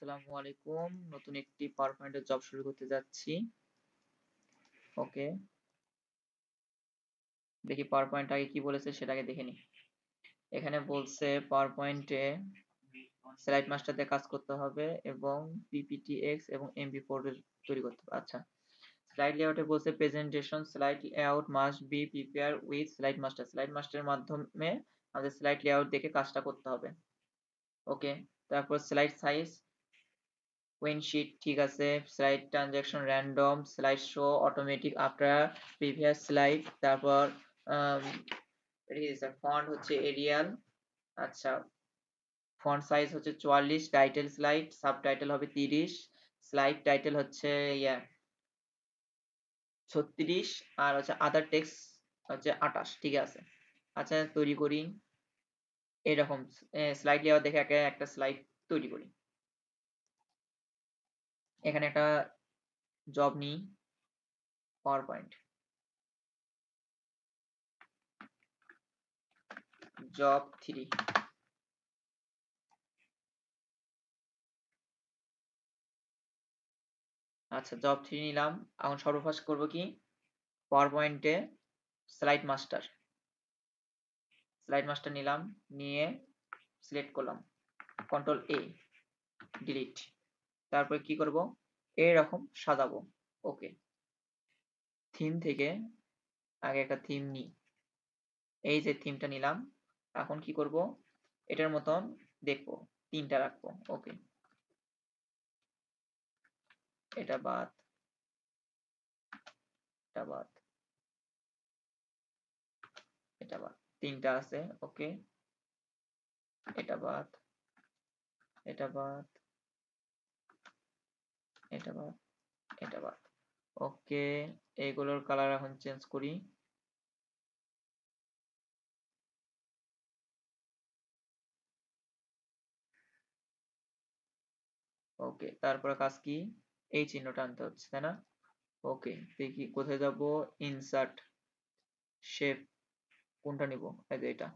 আসসালামু আলাইকুম। নতুন একটি পাওয়ার পয়েন্টের জব শুরু করতে যাচ্ছি। ওকে, দেখি পাওয়ার পয়েন্ট আগে কি বলেছে সেটাকে দেখে নি। এখানে বলছে পাওয়ার পয়েন্টে স্লাইড মাস্টার দিয়ে কাজ করতে হবে এবং পিপিটিএক্স এবং এমপি4 তৈরি করতে হবে। আচ্ছা, স্লাইড লেআউটে বলছে presentation slide layout must be prepare with slide master. Slide মাস্টারের মাধ্যমে আমাদের স্লাইড লেআউট দেখে কাজটা করতে হবে। ওকে, তারপর স্লাইড সাইজ উইন শিট ঠিক আছে, slide transaction random, slide show automatic after previous slide, তারপর ফন্ট হচ্ছে এরিয়াল, আচ্ছা ফন্ট সাইজ হচ্ছে 44, টাইটেল স্লাইড, সাবটাইটেল হবে 30, স্লাইড টাইটেল হচ্ছে 36 আর হচ্ছে আদার টেক্সট হচ্ছে 28। ঠিক আছে, আচ্ছা তৈরি করি এরকম স্লাইড লেআউট দেখে একটা স্লাইড তৈরি করি। এখানে একটা জব নিই, পাওয়ার পয়েন্ট জব 3। আচ্ছা জব 3 নিলাম। এখন সর্বফার্স্ট করব কি, পাওয়ার পয়েন্টে স্লাইড মাস্টার নিলাম, নিয়ে সিলেক্ট করলাম, কন্ট্রোল এ, ডিলিট। তারপরে কি করব, এরকম সাজাবো। ওকে, থিম থেকে আগে একটা থিম নিই, এই যে থিমটা নিলাম। এখন কি করব, এটার মতন দেখবো, 3টা রাখবো। ওকে, এটা বাদ, এটা বাদ, এটা বাদ, 3টা আছে। ওকে, এটা বাদ, এটা বাদ, এটা বাদ, এটা বাদ। ওকে, এইগুলোর কালার এখন চেঞ্জ করি। ওকে, তারপরে কাজ কি, এই চিহ্নটা আনতে হচ্ছে তাই না। ওকে, দেখি কোথায় যাব, ইনসার্ট শেপ, কোনটা নিব, এই যে এটা।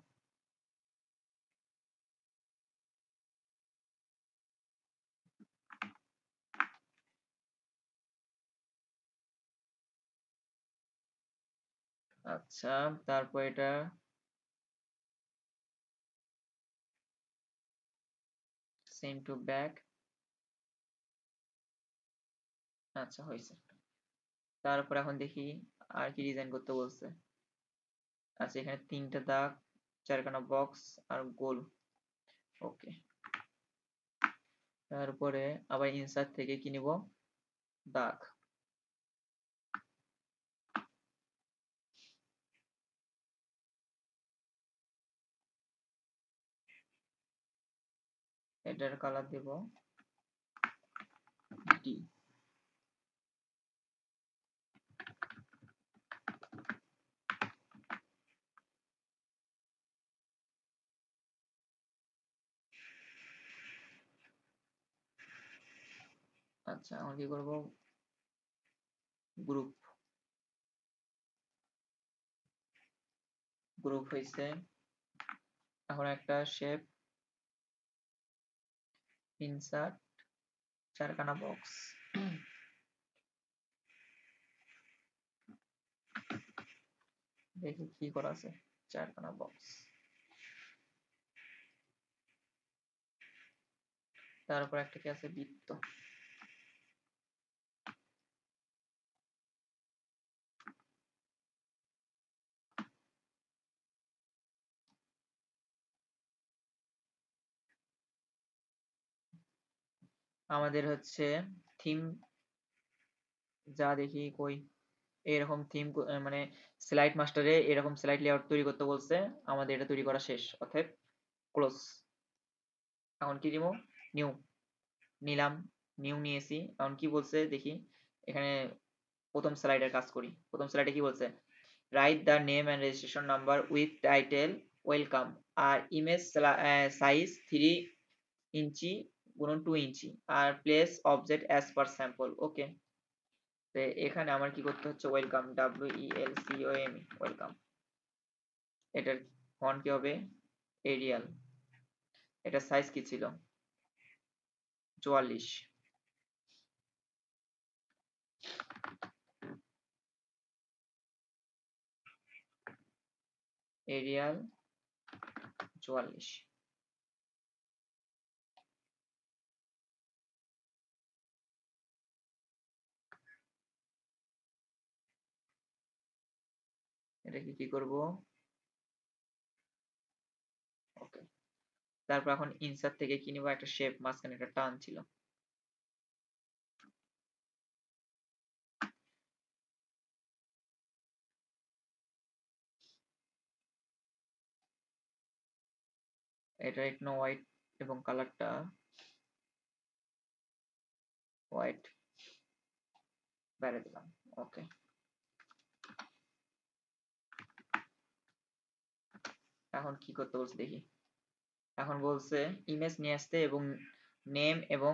আচ্ছা, তারপর এটা সেন্ড টু ব্যাক। আচ্ছা হয়েছে, তারপর এখন দেখি আর কি ডিজাইন করতে বলছে। আচ্ছা, এখানে 3টা দাগ, 4খানা বক্স আর গোল। ওকে, তারপরে আবার ইনসার্ট থেকে কি নিব, দাগ। এটার কালার দেব ডি। আচ্ছা, এখন কি করব, গ্রুপ, গ্রুপ হয়েছে। এখন একটা শেপ, ইনসার্ট, 4খানা বক্স। দেখি কি করা আছে, 4খানা বক্স। তারপর একটা কি আছে, বৃত্ত। আমাদের হচ্ছে থিম, যা দেখি কই, এরকম থিম মানে স্লাইড মাস্টারে এরকম স্লাইড লেআউট তৈরি করতে বলছে, আমাদের এটা তৈরি করা শেষ, অর্থাৎ ক্লোজ। এখন কি দিব, নিউ নিলাম, নিউ নিয়েছি। এখন কি বলছে দেখি, এখানে প্রথম স্লাইডের কাজ করি। প্রথম স্লাইডে কি বলছে, write the name and registration number with title welcome, আর ইমেজ সাইজ 3 ইঞ্চি গুণন 2 ইঞ্চি, আর place object as per sample. Okay, তো এখানে আমার কি করতে হচ্ছে, ওয়েলকাম, WELCOM, ওয়েলকাম। এটার ফন্ট কি হবে, এরিয়াল। এটা সাইজ কি ছিল, 44 এরিয়াল 44 এটা কি করব ওকে তারপর এখন ইনসার্ট থেকে কি নিব একটা শেপ মাঝখানে একটা টান ছিল এটা একটু হোয়াইট এবং কালারটা হোয়াইট বাইরে দিলাম ওকে এখন কি করতে বলছে দেখি এখন বলছে ইমেজ নিয়ে আসতে এবং নেম এবং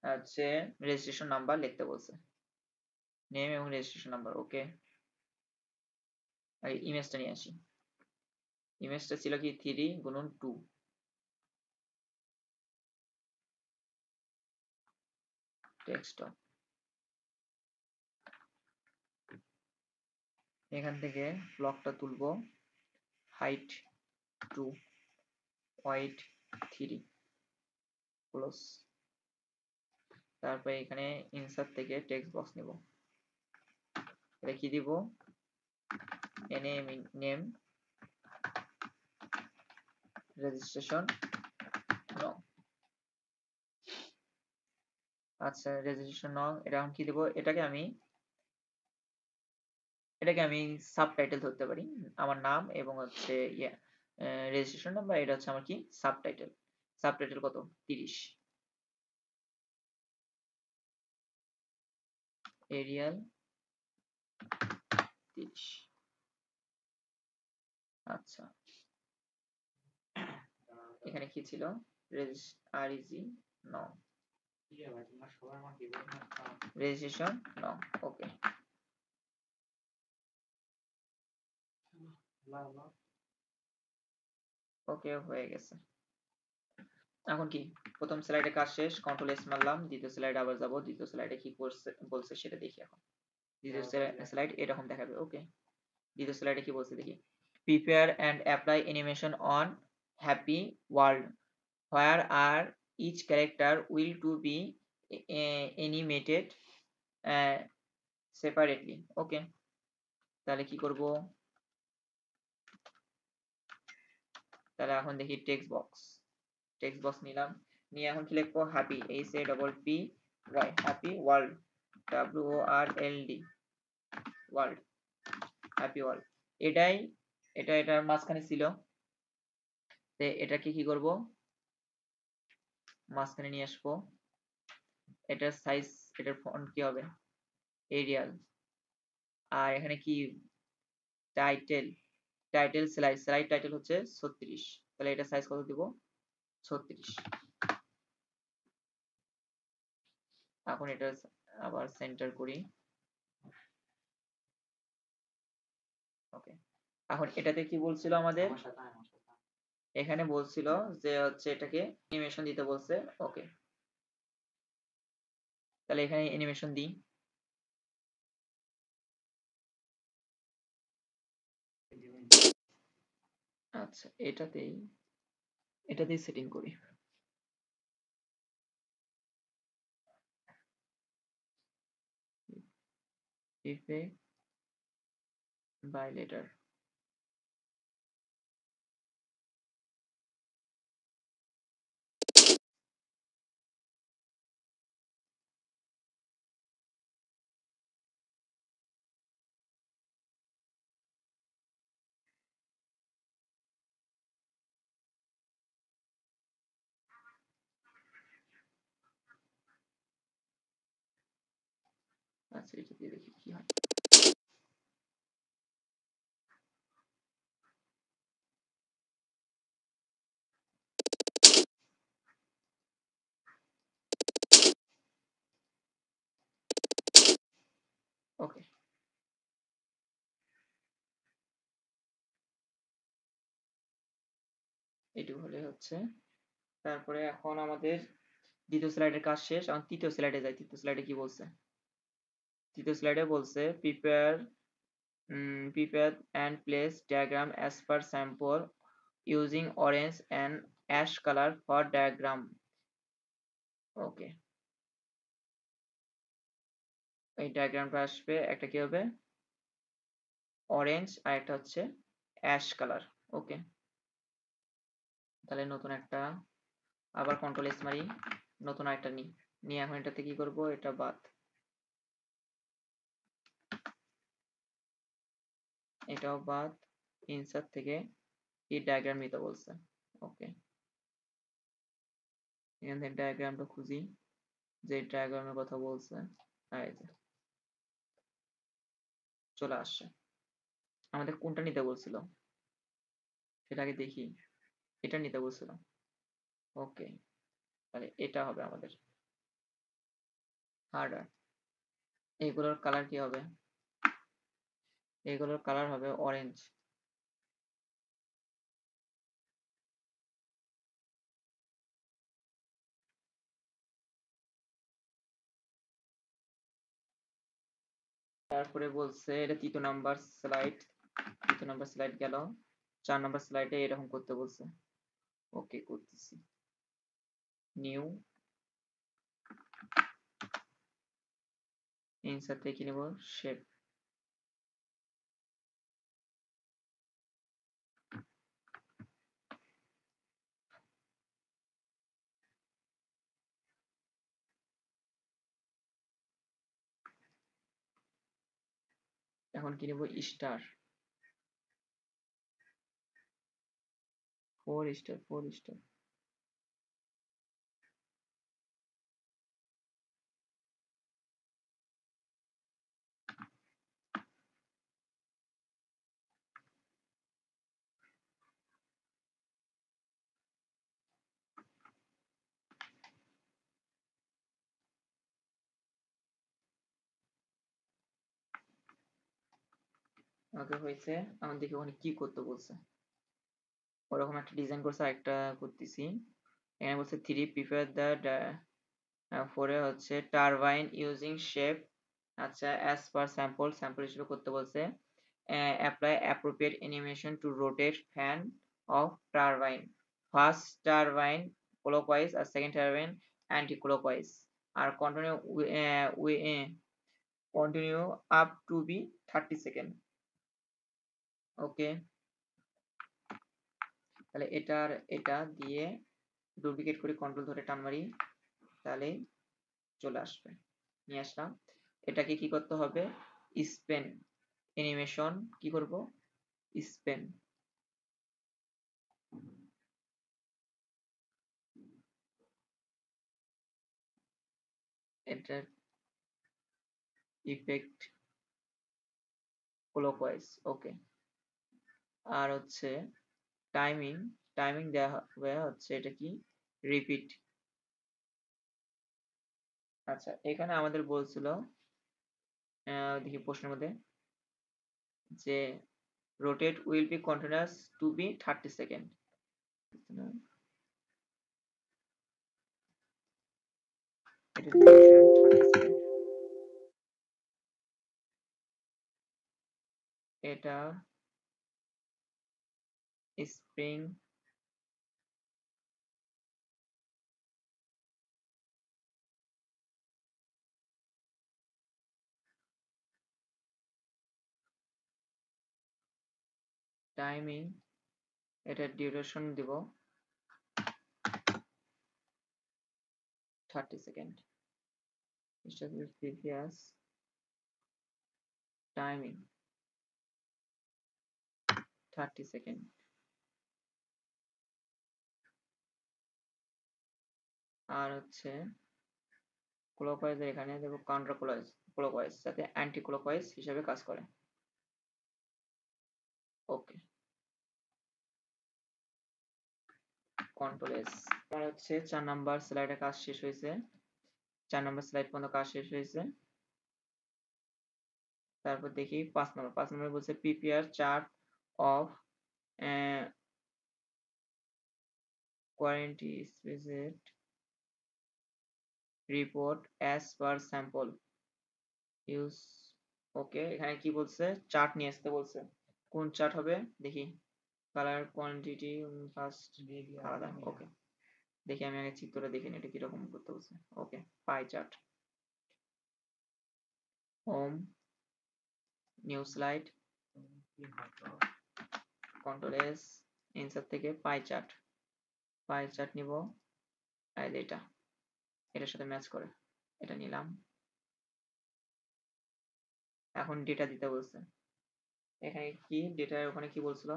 হচ্ছে রেজিস্ট্রেশন নাম্বার লিখতে বলছে নেম এবং রেজিস্ট্রেশন নাম্বার ওকে আর ইমেজটা নিয়ে আসি ইমেজটা ছিল কি 3 × 2 ডেস্কটপ এখান থেকে ব্লকটা তুলবো হাইট 2 ওয়াইড 3 ক্লোজ তারপরে এখানে ইনসার্ট থেকে টেক্সট বক্স নিব এটা কি দিব নেম রেজিস্ট্রেশন নং আচ্ছা রেজিস্ট্রেশন নং এটা এখন কি দেব এটাকে আমি সাবটাইটেল ধরতে পারি আমার নাম এবং হচ্ছে রেজিস্ট্রেশন নাম্বার এটা হচ্ছে আমার কি সাবটাইটেল কত 30 এরিয়াল 30 আচ্ছা এখানে কি ছিল আরইজি নং রেজিস্ট্রেশন নং ওকে ওকে হয়ে গেছে এখন কি প্রথম স্লাইডে কাজ শেষ কন্ট্রোল এস মারলাম দ্বিতীয় স্লাইডে আবার যাব দ্বিতীয় স্লাইডে কি করছে বলছে সেটা দেখি এখন দ্বিতীয় স্লাইড এরকম দেখাবে ওকে দ্বিতীয় স্লাইডে কি বলছে দেখি prepare and apply animation on happy world where are each character will to be animated separately ওকে তাহলে কি করব তাহলে এখন দেখি টেক্সট বক্স নিলাম নিয়ে এখন কি লিখবো happy HAPPY happy world WORLD world happy world এটার মাঝখানে ছিল এটাকে কি করব মাঝখানে নিয়ে আসবো এটার সাইজ এটার ফন্ট কি হবে এরিয়াল আর এখানে কি টাইটেল স্লাইড টাইটেল হচ্ছে 36 তাহলে এটা সাইজ কত দিব 36 এখন এটা আবার সেন্টার করি ওকে এখন এটাতে কি বলছিল আমাদের এখানে বলছিল যে হচ্ছে এটাকে অ্যানিমেশন দিতে বলছে ওকে তাহলে এখানে অ্যানিমেশন দিই আচ্ছা এটাতেই সেটিং করি ইফেক্ট বাই লেটার আচ্ছা এটা দিয়ে দেখি কি হয় ওকে এটুকু হলে হচ্ছে তারপরে এখন আমাদের দ্বিতীয় স্লাইডের কাজ শেষ, এখন তৃতীয় স্লাইডে যাই। তৃতীয় স্লাইডে কি বলছে? তৃতীয় স্লাইডে বলছে prepare and place diagram as per sample using orange and ash color for diagram. ওকে, এই ডায়াগ্রামটা আসবে, একটা কি হবে অরেঞ্জ আর একটা হচ্ছে অ্যাশ কালার। ওকে, তাহলে নতুন একটা, আবার কন্ট্রোল এস মারি, নতুন একটা নিয়ে এখন এটাতে কি করব, এটা বাদ, এটাও বাদ, ইনসার্ট থেকে এই ডায়াগ্রাম নিতে বলছে। ওকে, এখান থেকে ডায়াগ্রামটা খুঁজি, যে ডায়াগ্রামের কথা বলছে, এই যে চলে আসছে। আমাদের কোনটা নিতে বলছিল সেটাকে দেখি, এটা নিতে বলছিল। ওকে, তাহলে এটা হবে আমাদের হার্ডার। এইগুলোর কালার কি হবে? এইগুলোর কালার হবে অরেঞ্জ। তারপরে বলছে এটা তৃতীয় নাম্বার স্লাইড, তৃতীয় নাম্বার স্লাইড গেল, 4 নাম্বার স্লাইডে এরকম করতে বলছে। ওকে, করতেছি। নিউ, ইনসার্ট থেকে নিব শেপ। এখন কি নিব, স্টার, 4 স্টার, 4 স্টার। ওকে, হয়েছে। এখন দেখি ওখানে কি করতে বলছে। ওরকম একটা ডিজাইন করছে, একটা করতেছি। এখানে বলছে 3 প্রিপেয়ার দ্য ফোরে হচ্ছে টারবাইন ইউজিং শেপ, আচ্ছা অ্যাজ পার স্যাম্পল, স্যাম্পল হিসেবে করতে বলছে। Apply appropriate animation to rotate fan of turbine, first turbine clockwise আর সেকেন্ড টারবাইন অ্যান্টি ক্লকওয়াইজ, আর continue up to be 30 second. Okay, তাহলে এটার এটা দিয়ে ডুপ্লিকেট করে কন্ট্রোল ধরে টান মারি, তাহলে চলে আসবে। নিয়ে আসলাম। এটাকে কি করতে হবে, স্পেন অ্যানিমেশন কি করব, স্পেন, এটার ইফেক্ট ক্লকওয়াইজ। ওকে, আর হচ্ছে টাইমিং, টাইমিং দেওয়া হবে হচ্ছে এটা কি, রিপিট। আচ্ছা, এখানে আমাদের বলছিল দেখি প্রশ্নের মধ্যে যে rotate will be continuous to be 30 second. এটা ডিউরেশন 30 সেকেন্ড। এটা স্প্রিং টাইমিং, এটা ডিউরেশন দিব 30 সেকেন্ড। Previous timing 30 second. আর হচ্ছে ক্লকওয়াইজ এখানে দেব কাউন্টার ক্লকওয়াইজ, যাতে অ্যান্টি ক্লকওয়াইজ হিসেবে কাজ করে। ওকে, কন্ট্রোল এস। আর হচ্ছে 4 নাম্বার স্লাইডের কাজ শেষ হয়েছে, 4 নাম্বার স্লাইড পর্যন্ত কাজ শেষ হয়েছে। তারপর দেখি 5 নাম্বার, 5 নাম্বার বলছে prepare chart of quarantine spaced report as per sample use. Okay, এখানে কি বলছে, চার্ট নিয়ে আসতে বলছে। কোন চার্ট হবে দেখি, কালার কোয়ান্টিটি ফার্স্ট আলাদা। ওকে, দেখি আমি আগে চিত্রটা দেখে নিই এটা কিরকম করতে বলছে। Okay, pie chart, home, new slide, control S, insert থেকে পাই চার্ট নিব, আর এটা এটার সাথে ম্যাচ করে এটা নিলাম। এখন ডেটা দিতে বলছে, এখানে কি ডেটা, ওখানে কি বলছিল,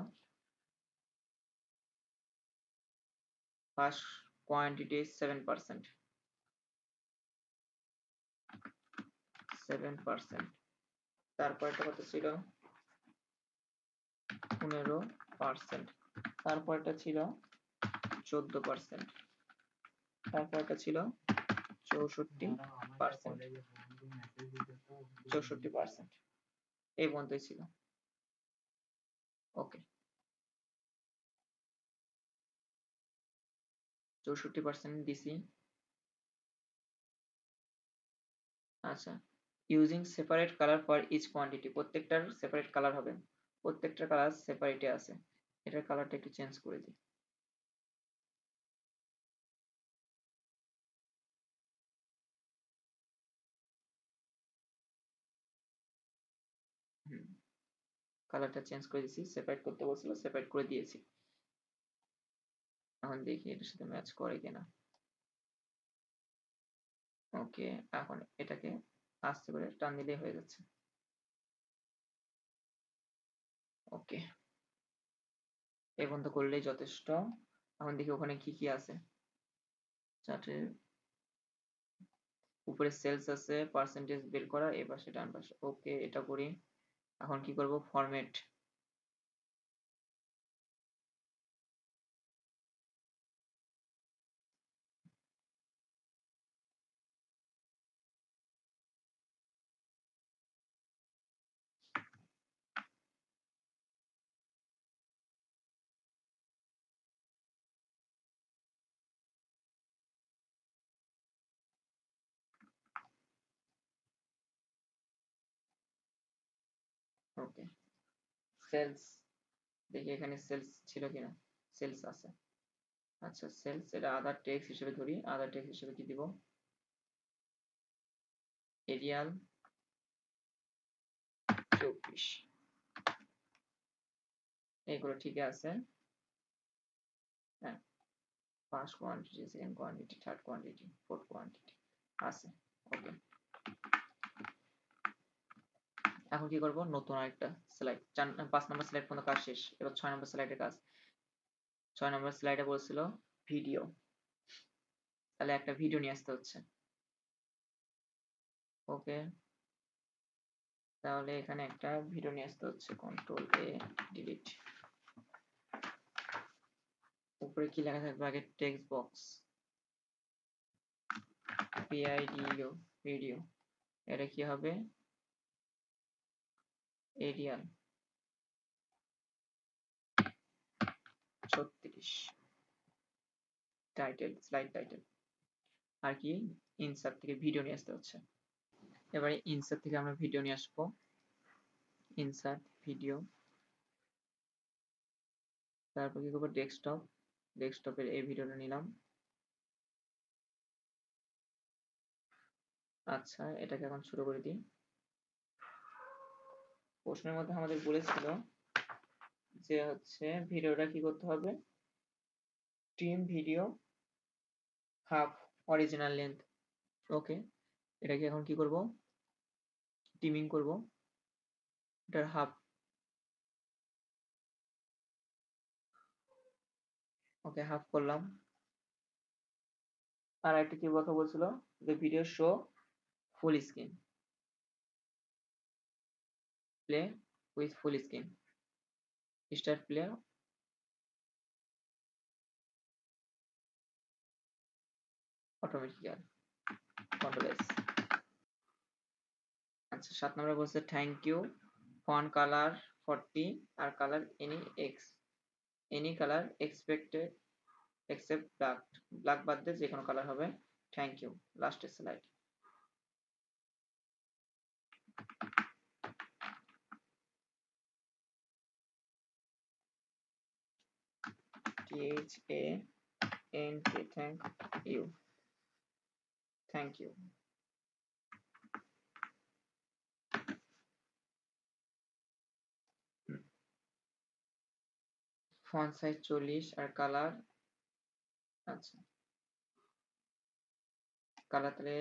ফার্স্ট কোয়ান্টিটি 7%, 7%, তারপরটা কত ছিল 15%, তারপরটা ছিল 14%, তারপরটা ছিল 64%, 64%, এই পর্যন্তই ছিল। ওকে, 64% দিছি। আচ্ছা, using separate colour for each quantity, প্রত্যেকটার সেপারেট কালার হবে, প্রত্যেকটার কালার সেপারেটে আছে, এটার কালারটা একটু চেঞ্জ করে দিই। কালারটা চেঞ্জ করে দিয়েছি, সেপারেট করতে বলছিল, সেপারেট করে দিয়েছি। এখন দেখি এটার সাথে ম্যাচ করে কিনা। ওকে, এখন এটাকে আস্তে করে টান দিলেই হয়ে যাচ্ছে। ওকে, এই পর্যন্ত করলেই যথেষ্ট। এখন দেখি ওখানে কি কি আছে, চার্টের উপরে সেলস আছে, পার্সেন্টেজ বের করা, এই পাশে ডান পাশে। ওকে, এটা করি। এখন কি করব, ফরম্যাট, ওকে, সেলস, দেখি এখানে সেলস ছিল কিনা, সেলস আছে। আচ্ছা, সেলস এটা আদার টেক্সট হিসেবে ধরি, আদার টেক্সট হিসেবে কি দিব, এরিয়াল 24, এইগুলো ঠিক আছে। হ্যাঁ, first quantity, second quantity, third quantity, fourth quantity আছে। ওকে, এখন কি করব, নতুন আরেকটা স্লাইড, 5 নম্বর স্লাইড পর্যন্ত কাজ শেষ, এবার 6 নম্বর স্লাইডের কাজ। 6 নম্বর স্লাইডে বলছিল ভিডিও, তাহলে একটা ভিডিও নিয়ে আসতে হচ্ছে। ওকে, তাহলে এখানে একটা ভিডিও নিয়ে আসতে হচ্ছে, কন্ট্রোল এ, ডিলিট। উপরে কি লেখা থাকবে আগে, টেক্সট বক্স, ভিডিও, ভিডিও, এটা কি হবে, এরিয়াল 36, টাইটেল, স্লাইড টাইটেল, আর কি ইনসার্ট থেকে ভিডিও নিয়ে আসতে হচ্ছে। এবারে ইনসার্ট থেকে আমরা ভিডিও নিয়ে আসবো, ইনসার্ট ভিডিও, তারপর কি করবো, ডেস্কটপ, ডেস্কটপের এই ভিডিওটা নিলাম। আচ্ছা, এটাকে এখন শুরু করে দিই। প্রশ্নের মধ্যে আমাদের বলেছিল যে হচ্ছে ভিডিওটা কি করতে হবে, trim video half original length. Okay, এটাকে এখন কি করব, ট্রিমিং করব, এটার হাফ। ওকে, হাফ করলাম। আর একটা কি কথা বলছিল, যে video show full screen, play with full screen, start play, automatically, control S. আচ্ছা, 7 নম্বরে বলছে থ্যাংক ইউ, ফন্ট কালার 40, আর colour any colour expected except black, black বাদ দিয়ে যে কোনো কালার হবে। Thank you. লাস্টের slide. THANK, thank you. Thank you. Font size 40 আর কালার, আচ্ছা কালার তাহলে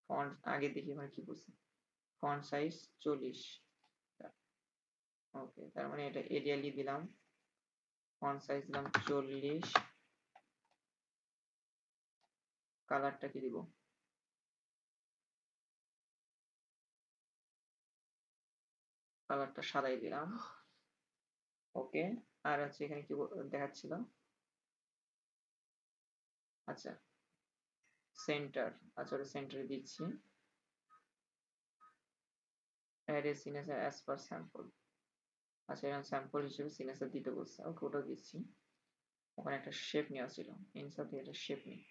ফন্ট আগে দেখি মানে কি বলছে, ফন্ট সাইজ 40, ওকে তার মানে এটা এরিয়ালি দিলাম, ফন্ট সাইজ দিলাম 40, কালারটা কি দিব, কালারটা সাদাই দিলাম, ওকে। আর হচ্ছে এখানে কি দেখাচ্ছিল, আচ্ছা সেন্টার, আচ্ছা ওটা সেন্টারে দিচ্ছি, add a signature as per sample, আচ্ছা এরকম স্যাম্পল হিসেবে সিগনেচার দিতে বলছে, ওকে ওটা দিচ্ছি। ওখানে একটা শেপ নেওয়া ছিল, ইনসার্ট থেকে একটা শেপ নিই,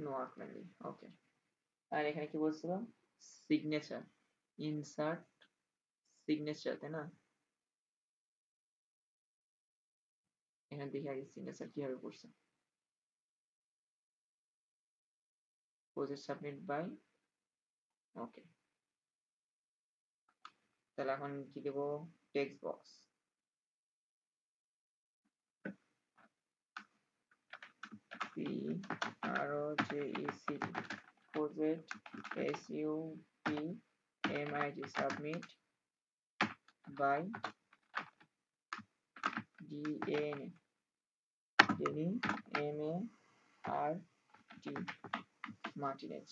নো আর্টল্যান্ডিং, ওকে। আর এখানে কি বলছিল, সিগনেচার, ইনসার্ট সিগনেচার, তাই না? এখানে দেখি আগে সিগনেচার কিভাবে করছে, প্রজেক্ট সাবমিট বাই, ওকে। তাহলে এখন কি দেব, text box, PROJECT project SUBMIT submit by DNA MART Martinez,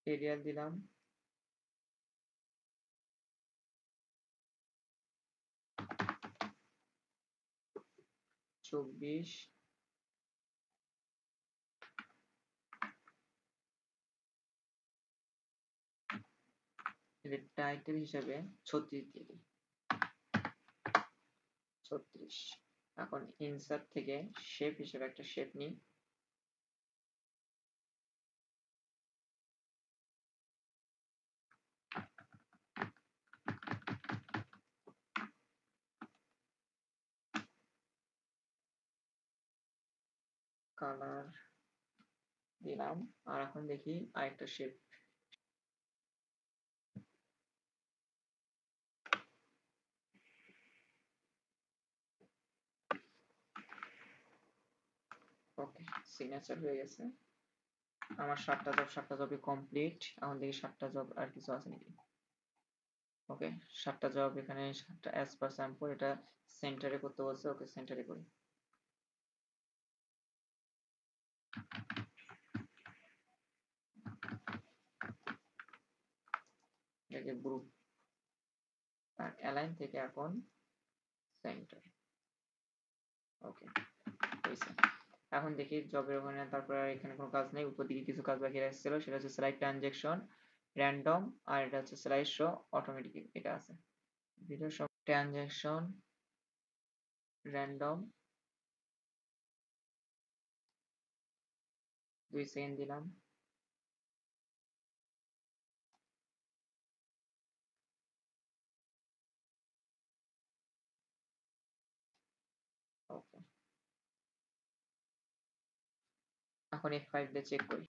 Arial দিলাম 24, টাইটেল হিসেবে 36 দিয়ে দিই, 36। এখন ইনসার্ট থেকে শেপ হিসেবে একটা শেপ নিই, কালার দিলাম, আর এখন দেখি আরেকটা শেপ, ওকে সিগনেচার হয়ে গেছে। আমার 7টা জবই কমপ্লিট। এখন দেখি 7টা জব আর কিছু আছে নাকি, ওকে 7টা জব, এখানে 7টা অ্যাজ পার স্যাম্পল, এটা সেন্টারে করতে বলছে, ওকে সেন্টারে করি, গ্রুপ আর অ্যালাইন থেকে এখন সেন্টার, ওকে হয়েছে। এখন দেখি জবের ওখানে, তারপর এখানে কোনো কাজ নেই, উপর দিকে কিছু কাজ বাকি রাখছিল, সেটা হচ্ছে স্লাইড ট্রানজেকশন, র্যান্ডম, আর এটা হচ্ছে স্লাইড শো অটোমেটিক, এটা আছে ভিডিও সব, ট্রানজেকশন র্যান্ডম 2 সেকেন্ড দিলাম, ওকে। এখন F5 দিয়ে চেক করি,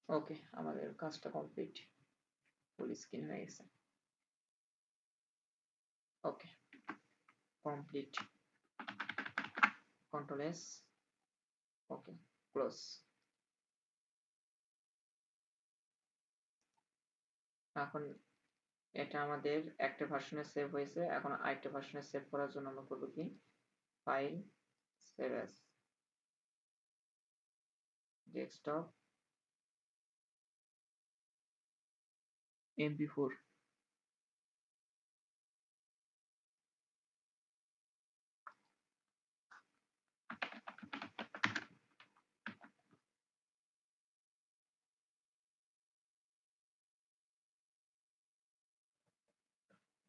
ওকে, আমাদের কাজটা কমপ্লিট, ফুল স্ক্রিন হয়ে গেছে। ওকে, কমপ্লিট, কন্ট্রোল এস, ওকে, ক্লোজ। এখন এটা আমাদের একটা ভার্সনে সেভ হয়েছে, এখন আরেকটা ভার্সনে সেভ করার জন্য আমরা করব কি, file, save as, desktop, MP4।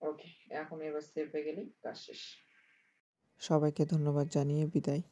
ওকে, এখন এবার সেভ হয়ে গেলেই কাজ শেষ। সবাইকে ধন্যবাদ জানিয়ে বিদায়।